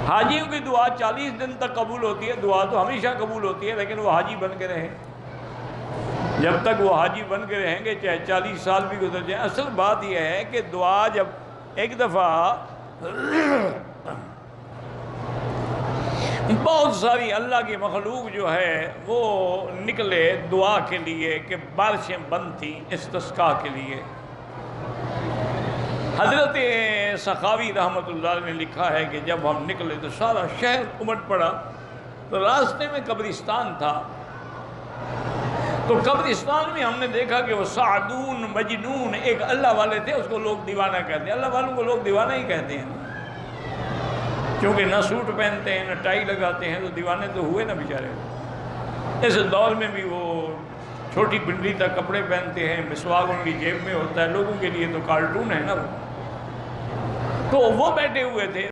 حاجیوں کی دعا 40 دن تک قبول ہوتی ہے، دعا تو ہمیشہ قبول ہوتی ہے، لیکن وہ حاجی بن کے رہیں، جب تک وہ حاجی بن کے رہیں گے چاہے 40 سال بھی گزر جائیں۔ اصل بات یہ ہے کہ دعا جب ایک دفعہ بہت ساری اللہ کی مخلوق جو ہے وہ نکلے دعا کے لیے کہ بارشیں بند تھیں استسقاء کے لیے۔ حضرت سخاوی رحمۃ اللہ علیہ نے لکھا ہے کہ جب ہم نکلے تو سارا شہر امٹ پڑا، تو راستے میں قبرستان تھا، تو قبرستان میں ہم نے دیکھا کہ وہ سعدون مجنون ایک اللہ والے تھے، اس کو لوگ دیوانہ کہتے ہیں۔ اللہ والوں کو لوگ دیوانہ ہی کہتے ہیں، کیونکہ نہ سوٹ پہنتے ہیں نہ ٹائی لگاتے ہیں، تو دیوانے تو ہوئے نا بیچارے۔ اس دور میں بھی وہ چھوٹی پنڈلی تک کپڑے پہنتے ہیں، مسواک ان کی جیب میں ہوتا ہے، لوگوں کے لیے تو کارٹون ہے نا وہ۔ تو وہ بیٹھے ہوئے تھے۔